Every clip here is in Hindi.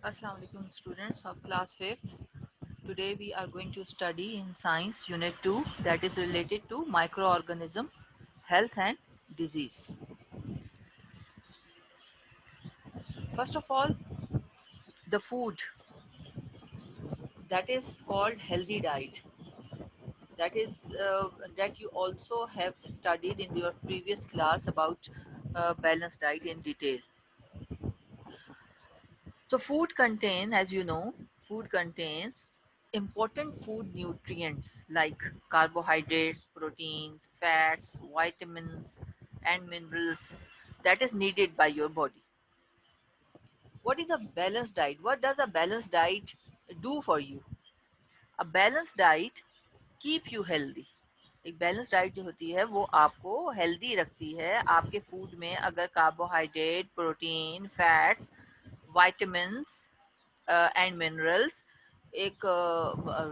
Assalamu alaikum students of class 5th. Today we are going to study in science unit 2 that is related to microorganism, health and disease. First of all, the food that is called healthy diet. That is that you also have studied in your previous class about balanced diet in detail. So food contain, as you know, food contains important food nutrients like carbohydrates, proteins, fats, vitamins, and minerals that is needed by your body. What is a balanced diet? What does a balanced diet do for you? A balanced diet keep you healthy. एक बैलेंस डाइट जो होती है वो आपको हेल्दी रखती है. आपके फूड में अगर carbohydrate, protein, fats, vitamins and minerals एक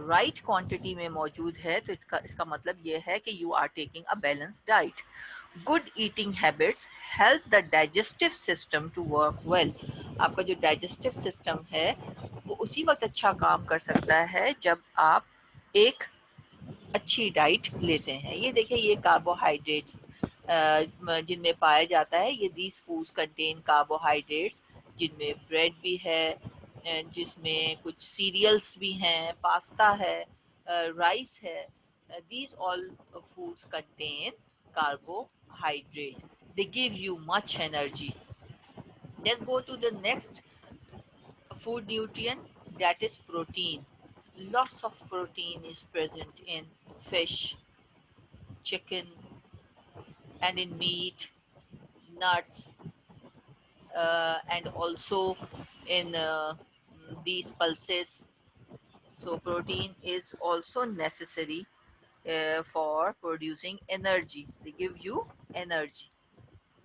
राइट क्वांटिटी में मौजूद है तो इसका मतलब ये है कि you are taking a balance diet. Good eating habits help the digestive system to work well. आपका जो डाइजेस्टिव सिस्टम है वो उसी वक्त अच्छा काम कर सकता है जब आप एक अच्छी डाइट लेते हैं. ये देखिए, ये कार्बोहाइड्रेट्स जिनमें पाया जाता है, ये दीज फूड्स कंटेन कार्बोहाइड्रेट्स जिनमें ब्रेड भी है, जिसमें कुछ सीरियल्स भी हैं, पास्ता है, राइस है. These all foods contain carbohydrate. They give you much energy. Let's go to the next food nutrient, that is protein. Lots of protein is present in fish, chicken, and in meat, nuts, and also in these pulses. So protein is also necessary for producing energy. They give you energy.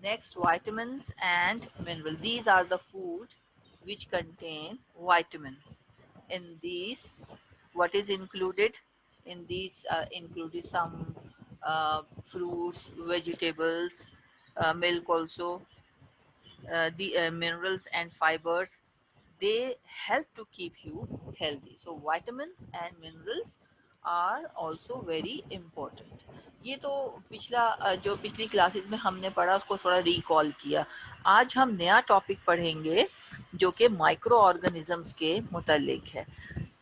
Next, vitamins and minerals. These are the food which contain vitamins. In these, what is included? In these included some fruits, vegetables, milk also, the minerals and fibers. They help to keep you healthy. So vitamins and minerals are also very important. ये तो पिछला जो पिछली क्लासेस में हमने पढ़ा उसको थोड़ा रिकॉल किया. आज हम नया टॉपिक पढ़ेंगे जो कि माइक्रो ऑर्गेनिजम्स के मुतालिक है.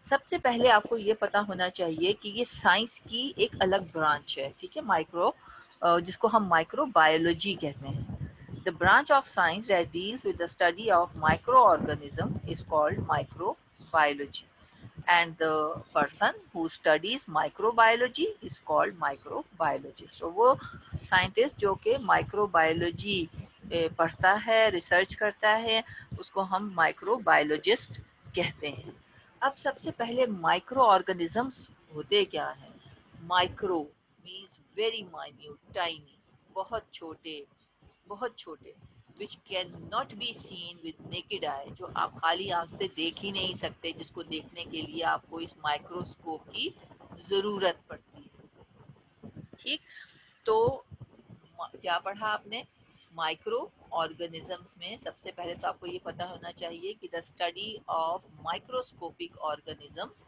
सबसे पहले आपको ये पता होना चाहिए कि ये साइंस की एक अलग ब्रांच है. ठीक है, माइक्रो जिसको हम माइक्रो बायोलॉजी कहते हैं. The branch of science that deals with the study of microorganism is called microbiology, and the person who studies microbiology is called microbiologist. तो वो साइंटिस्ट जो कि माइक्रोबायोलॉजी पढ़ता है, रिसर्च करता है, उसको हम माइक्रोबायोलॉजिस्ट कहते हैं. अब सबसे पहले माइक्रो ऑर्गेनिजम्स होते क्या हैं? Micro means very minute, tiny, बहुत छोटे, बहुत छोटे, which can not be seen with naked eye, जो आप खाली आंख से देख ही नहीं सकते, जिसको देखने के लिए आपको इस माइक्रोस्कोप की ज़रूरत पड़ती है. ठीक, तो क्या पढ़ा आपने? माइक्रो ऑर्गेनिजम्स में सबसे पहले तो आपको ये पता होना चाहिए कि the study of microscopic organisms,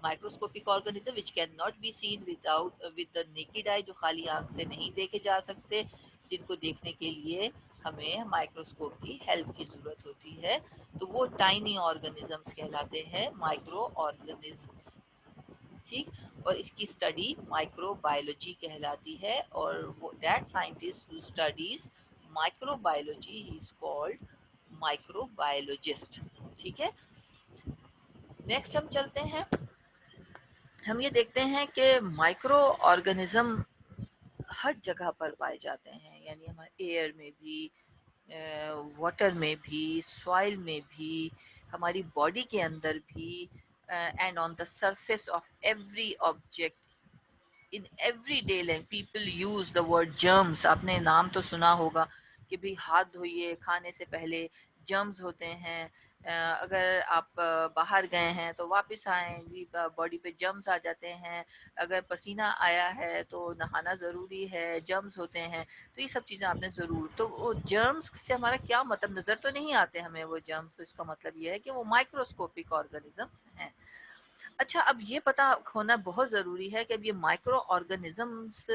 microscopic organism which can not be seen without with the naked eye, जो खाली आंख से नहीं देखे जा सकते, जिनको देखने के लिए हमें माइक्रोस्कोप की हेल्प की ज़रूरत होती है, तो वो टाइनी ऑर्गेनिजम्स कहलाते हैं, माइक्रो ऑर्गेनिजम्स. ठीक, और इसकी स्टडी माइक्रोबायोलॉजी कहलाती है, और that scientist who studies microbiology is called microbiologist. ठीक है, नेक्स्ट हम चलते हैं. हम ये देखते हैं कि माइक्रो ऑर्गेनिज्म हर जगह पर पाए जाते हैं, यानी हमारे एयर में भी, वाटर में भी, सॉइल में भी, हमारी बॉडी के अंदर भी, and on the surface of every object. In every day life people use the word germs. आपने नाम तो सुना होगा कि भाई हाथ धोइए खाने से पहले, जर्म्स होते हैं. अगर आप बाहर गए हैं तो वापस आएँ, जी बॉडी पे जर्म्स आ जाते हैं, अगर पसीना आया है तो नहाना ज़रूरी है, जर्म्स होते हैं, तो ये सब चीज़ें आपने ज़रूर, तो वो जर्म्स से हमारा क्या मतलब, नज़र तो नहीं आते हमें वो जर्म्स, तो इसका मतलब ये है कि वो माइक्रोस्कोपिक ऑर्गेनिजम्स हैं। अच्छा, अब ये पता होना बहुत ज़रूरी है कि अब ये माइक्रो ऑर्गेनिजम्स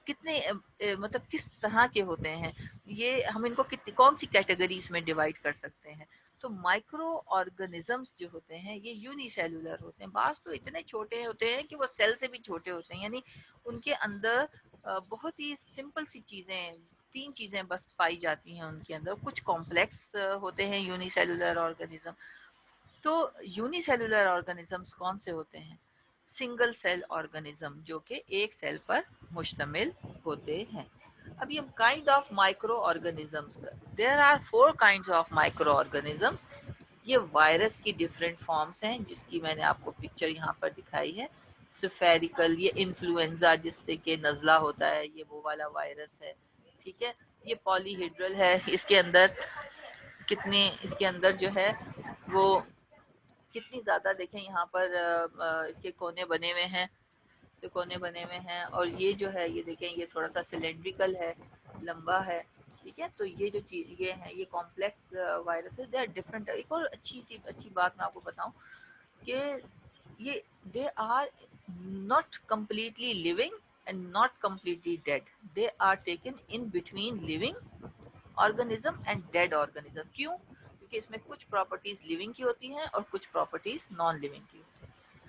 कितने मतलब किस तरह के होते हैं, ये हम इनको कितनी कौन सी कैटेगरीज में डिवाइड कर सकते हैं। तो माइक्रो ऑर्गेनिजम्स जो होते हैं ये यूनिसेलुलर होते हैं, बास तो इतने छोटे होते हैं कि वो सेल से भी छोटे होते हैं, यानी उनके अंदर बहुत ही सिंपल सी चीज़ें, तीन चीज़ें बस पाई जाती हैं उनके अंदर, कुछ कॉम्प्लेक्स होते हैं यूनिसेलुलर ऑर्गेनिज्म। तो यूनिसेलुलर ऑर्गेनिजम्स कौन से होते हैं, सिंगल सेल ऑर्गेनिज्म जो कि एक सेल पर मुश्तमिल होते हैं। अब ये kind of micro organisms, there are four kinds of micro organisms. ये वायरस की डिफरेंट फॉर्म्स हैं जिसकी मैंने आपको पिक्चर यहाँ पर दिखाई है। सिफेरिकल, ये इन्फ्लुएंजा जिससे कि नज़ला होता है, ये वो वाला वायरस है, ठीक है। ये पॉलीहेड्रल है, इसके अंदर कितने, इसके अंदर जो है वो कितनी ज़्यादा, देखें यहाँ पर इसके कोने बने हुए हैं, तो कोने बने हुए हैं, और ये जो है ये देखें ये थोड़ा सा सिलेंड्रिकल है, लंबा है, ठीक है। तो ये जो चीज़ ये है, ये कॉम्प्लेक्स वायरस है, दे आर डिफरेंट। एक और अच्छी बात मैं आपको बताऊं कि ये they are not completely living and not completely dead, they are taken in between living organism and dead organism. क्यों? क्योंकि इसमें कुछ प्रॉपर्टीज लिविंग की होती हैं और कुछ प्रॉपर्टीज नॉन लिविंग की होती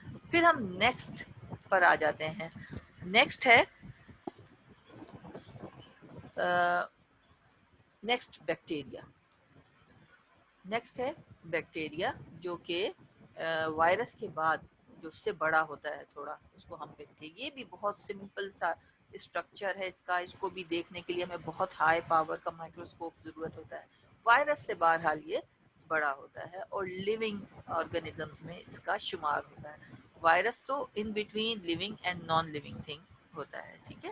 हैं। फिर हम नेक्स्ट पर आ जाते हैं। नेक्स्ट है नेक्स्ट बैक्टीरिया। नेक्स्ट है बैक्टीरिया जो कि वायरस के बाद जो उससे बड़ा होता है थोड़ा, उसको हम बैक्टीरिया, ये भी बहुत सिंपल सा स्ट्रक्चर है इसका, इसको भी देखने के लिए हमें बहुत हाई पावर का माइक्रोस्कोप ज़रूरत होता है। वायरस से बहरहाल ये बड़ा होता है और लिविंग ऑर्गेनिजम्स में इसका शुमार होता है। वायरस तो इन between living and non living thing होता है, ठीक है।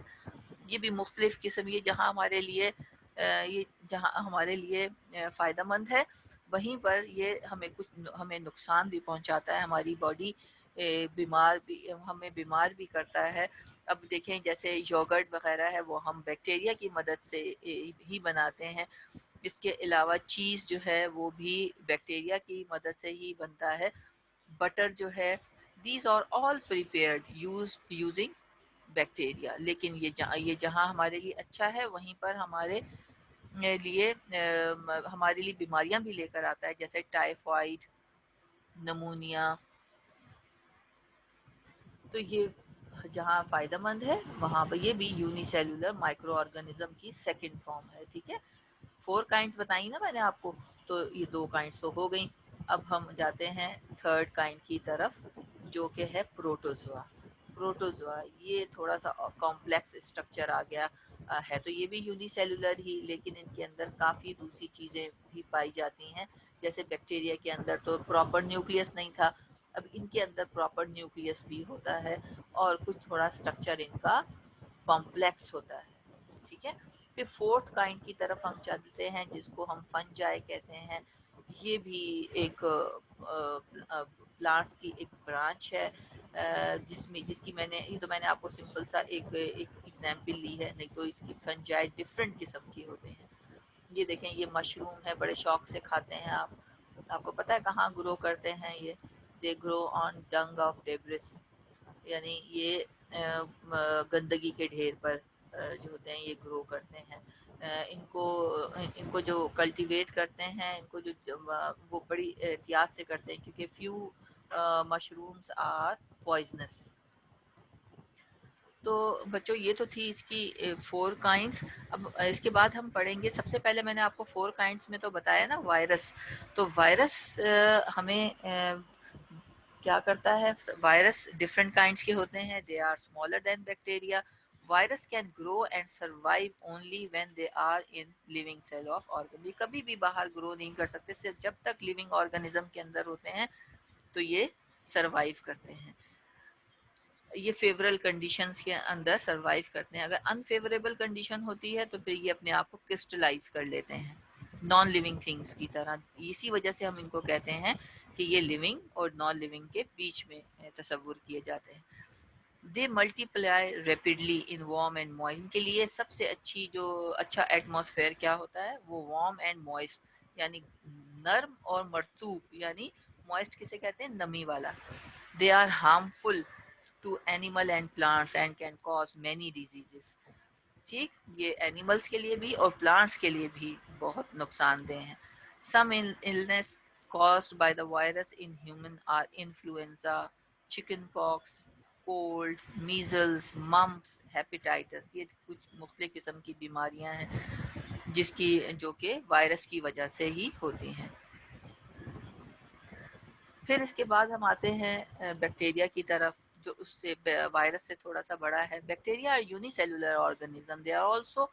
ये भी मुख्तलिफ किस्म, ये जहाँ हमारे लिए ये जहाँ हमारे लिए फ़ायदेमंद है, वहीं पर ये हमें नुकसान भी पहुँचाता है, हमारी बॉडी बीमार भी, हमें बीमार भी करता है। अब देखें जैसे योगर्ट वगैरह है वो हम बैक्टीरिया की मदद से ही बनाते हैं। इसके अलावा चीज़ जो है वो भी बैक्टीरिया की मदद से ही बनता है। बटर जो है, these are all prepared using bacteria. लेकिन ये जहाँ हमारे लिए अच्छा है वहीं पर हमारे लिए बीमारियां भी लेकर आता है, जैसे टाइफाइड, नमूनिया। तो ये जहाँ फ़ायदेमंद है वहाँ पर ये भी यूनिसेलुलर माइक्रो ऑर्गेनिज्म की सेकंड फॉर्म है, ठीक है। फोर काइंड्स बताई ना मैंने आपको, तो ये दो काइंड्स तो हो गई। अब हम जाते हैं थर्ड काइंड की तरफ जो कि है प्रोटोजोआ। प्रोटोजोआ ये थोड़ा सा कॉम्प्लेक्स स्ट्रक्चर आ गया, है तो ये भी यूनिसेलुलर ही, लेकिन इनके अंदर काफ़ी दूसरी चीज़ें भी पाई जाती हैं। जैसे बैक्टीरिया के अंदर तो प्रॉपर न्यूक्लियस नहीं था, अब इनके अंदर प्रॉपर न्यूक्लियस भी होता है और कुछ थोड़ा स्ट्रक्चर इनका कॉम्प्लेक्स होता है, ठीक है। फिर फोर्थ काइंड की तरफ हम चलते हैं जिसको हम फंजाई कहते हैं। ये भी एक प्लांट्स की एक ब्रांच है, जिसकी मैंने आपको सिंपल सा एक एग्जाम्पल ली है, नहीं तो इसकी फंजाई डिफरेंट किस्म की होते हैं। ये देखें ये मशरूम है, बड़े शौक से खाते हैं आप। आपको पता है कहाँ ग्रो करते हैं ये? They grow on Dang of debris, यानी ये गंदगी के ढेर पर जो होते हैं ये ग्रो करते हैं। इनको इनको जो कल्टीवेट करते हैं, इनको वो बड़ी एहतियात से करते हैं क्योंकि फ्यू मशरूम्स आर पॉइजनस। तो बच्चों ये तो थी इसकी फोर काइंड्स। अब इसके बाद हम पढ़ेंगे, सबसे पहले मैंने आपको फोर काइंड्स में तो बताया ना वायरस। तो वायरस हमें क्या करता है, वायरस डिफरेंट काइंड्स के होते हैं, they are smaller than bacteria. Virus can grow and survive only when they are in living cell of organ, ये कभी भी बाहर ग्रो नहीं कर सकते, सिर्फ जब तक लिविंग ऑर्गेनिज्म के अंदर होते हैं तो ये सर्वाइव करते हैं, ये फेवरेबल कंडीशंस के अंदर सरवाइव करते हैं। अगर अनफेवरेबल कंडीशन होती है तो फिर ये अपने आप को क्रिस्टलाइज कर लेते हैं। नॉन लिविंग थिंग्स की तरह। इसी वजह से हम इनको कहते हैं कि ये लिविंग और नॉन लिविंग के बीच में तस्वुर किए जाते हैं। दे multiply rapidly in warm and moist. इनके लिए सबसे अच्छा एटमॉस्फेयर क्या होता है, वो वार्म एंड मॉइस्ट, यानी नर्म और मरतूब, यानी मॉइस्ट किसे कहते हैं, नमी वाला। They are harmful to animal and plants and can cause many diseases. ठीक, ये एनिमल्स के लिए भी और प्लांट्स के लिए भी बहुत नुकसानदेह हैं। सम illness caused by the virus in human are influenza, chickenpox, cold, measles, mumps, hepatitis। ये कुछ मुख्तलिफ किस्म की बीमारियां हैं जिसकी जो कि वायरस की वजह से ही होती हैं। फिर इसके बाद हम आते हैं बैक्टीरिया की तरफ, जो उससे वायरस से थोड़ा सा बड़ा है। Bacteria are unicellular organism, they are also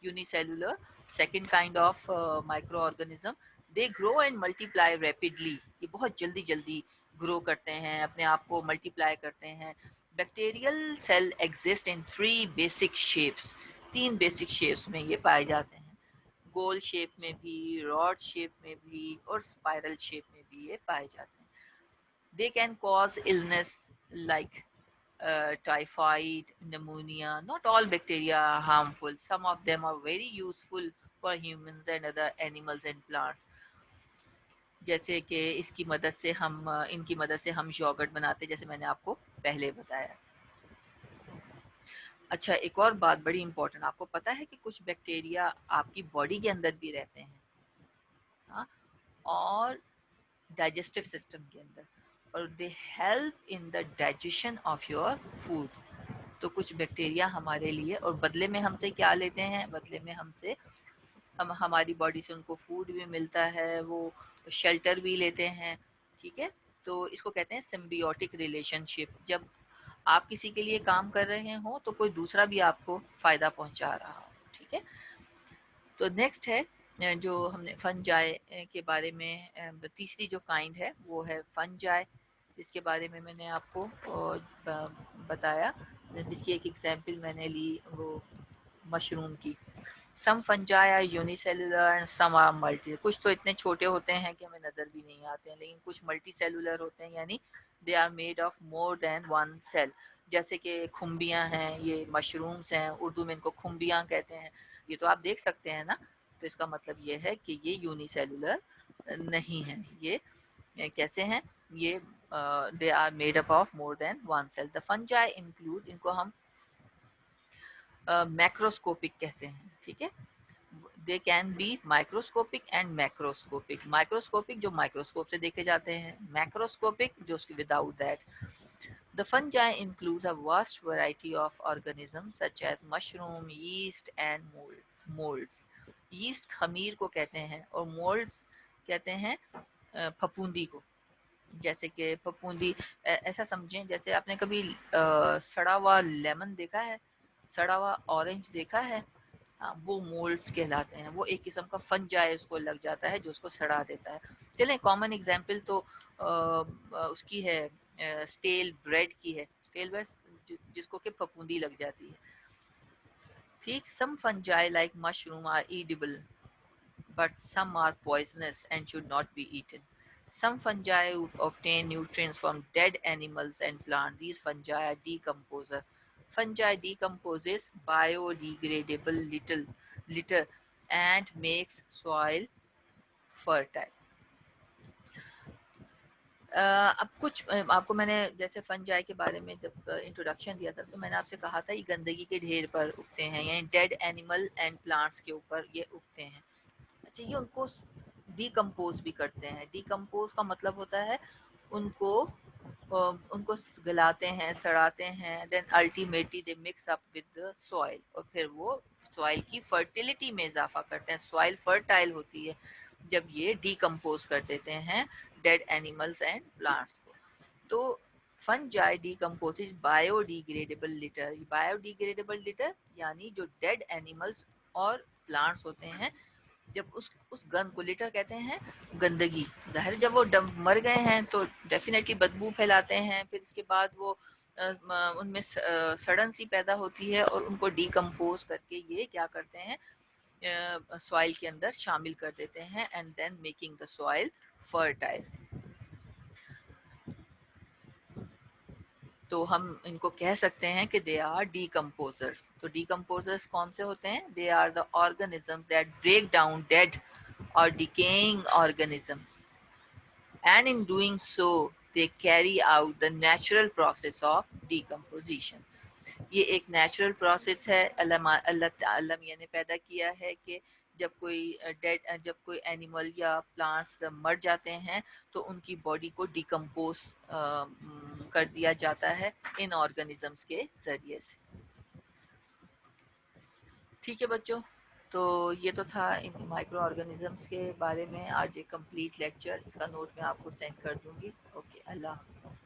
unicellular, second kind of micro organism. They grow and multiply rapidly. ये बहुत जल्दी जल्दी ग्रो करते हैं, अपने आप को मल्टीप्लाई करते हैं। Bacterial cell exist in 3 basic shapes. 3 basic shapes में ये पाए जाते हैं, गोल शेप में भी, रॉड शेप में भी और स्पाइरल शेप में भी ये पाए जाते हैं। They can cause illness like typhoid, pneumonia. Not all bacteria are harmful. Some of them are very useful for humans and other animals and plants. जैसे कि इनकी मदद से हम योगर्ट बनाते हैं, जैसे मैंने आपको पहले बताया। अच्छा, एक और बात बड़ी इंपॉर्टेंट, आपको पता है कि कुछ बैक्टीरिया आपकी बॉडी के अंदर भी रहते हैं, हाँ, और डाइजेस्टिव सिस्टम के अंदर, और they help in the digestion of your food. तो कुछ बैक्टीरिया हमारे लिए, और बदले में हमसे क्या लेते हैं, बदले में हम हमारी बॉडी से उनको फूड भी मिलता है, वो शेल्टर भी लेते हैं। ठीक है, तो इसको कहते हैं सिम्बियोटिक रिलेशनशिप। जब आप किसी के लिए काम कर रहे हो तो कोई दूसरा भी आपको फायदा पहुंचा रहा हो। ठीक है, तो नेक्स्ट है जो हमने फंजाई के बारे में, तीसरी जो काइंड है वो है फंजाई, जिसके बारे में मैंने आपको बताया, जिसकी एक एग्जांपल मैंने ली वो मशरूम की। Some fungi are unicellular and some are multi. कुछ तो इतने छोटे होते हैं कि हमें नज़र भी नहीं आते हैं, लेकिन कुछ मल्टी सेलुलर होते हैं, यानी they are made of more than one cell. जैसे कि खुम्बियाँ हैं, ये मशरूम्स हैं, उर्दू में इनको खुम्बियाँ कहते हैं। ये तो आप देख सकते हैं ना, तो इसका मतलब ये है कि ये यूनिसेलुलर नहीं है। ये कैसे हैं, ये they are made up of more than one cell. The fungi include, इनको हम मैक्रोस्कोपिक कहते हैं। ठीक है, they can be microscopic and macroscopic. Microscopic जो माइक्रोस्कोप से देखे जाते हैं, मैक्रोस्कोपिक जो without that. The fungi includes a vast variety of organisms such as mushroom, yeast and molds. Yeast खमीर को कहते हैं और molds कहते हैं फफूंदी को। जैसे कि फफूंदी, ऐसा समझें जैसे आपने कभी सड़ा हुआ लेमन देखा है, सड़ा हुआ ऑरेंज देखा है, वो मोल्ड्स कहलाते हैं। वो एक किस्म का फंजाई उसको लग जाता है जो उसको सड़ा देता है। चलें, कॉमन एग्जांपल तो उसकी है, स्टेल ब्रेड की है। स्टेल ब्रेड जिसको कि फफूंदी लग जाती है। ठीक, some fungi like mushroom are edible but some are poisonous and should not be eaten. Some fungi obtain nutrients from dead animals and plants. These fungi are decomposers. Fungi decomposes biodegradable litter and makes soil fertile. अब कुछ आपको मैंने जैसे फंजाई के बारे में जब इंट्रोडक्शन दिया था तो मैंने आपसे कहा था ये गंदगी के ढेर पर उगते हैं, यानी डेड एनिमल एंड प्लांट्स के ऊपर ये उगते हैं। अच्छा, ये उनको डिकम्पोज भी करते हैं। डिकम्पोज का मतलब होता है उनको उनको गलाते हैं, सड़ाते हैं, then ultimately they mix up with the soil, और फिर वो सॉइल की फर्टिलिटी में इजाफा करते हैं। सॉइल फर्टाइल होती है जब ये डिकम्पोज कर देते हैं डेड एनिमल्स एंड प्लांट्स को। तो fungi decomposes biodegradable litre. Biodegradable litre यानी जो डेड एनिमल्स और प्लांट्स होते हैं, जब उस गंद को, लिटर कहते हैं गंदगी, जाहिर जब वो मर गए हैं तो डेफिनेटली बदबू फैलाते हैं। फिर इसके बाद वो उनमें सड़न सी पैदा होती है और उनको डिकम्पोज करके ये क्या करते हैं, सॉइल के अंदर शामिल कर देते हैं and then making the soil fertile. तो हम इनको कह सकते हैं कि दे आर डीकम्पोजर्स। तो डीकम्पोजर्स कौन से होते हैं? They are the organism that break down dead or decaying organisms, and in doing so they carry out the natural process of decomposition। ये एक नेचुरल प्रोसेस है, अल्लाह मियाँ ने पैदा किया है कि जब कोई एनिमल या प्लांट्स मर जाते हैं तो उनकी बॉडी को डिकम्पोज कर दिया जाता है इन ऑर्गेनिजम्स के जरिए से। ठीक है बच्चों, तो ये तो था इन माइक्रो ऑर्गेनिजम्स के बारे में आज एक कंप्लीट लेक्चर। इसका नोट मैं आपको सेंड कर दूंगी। ओके, अल्लाह हाफ़िज़।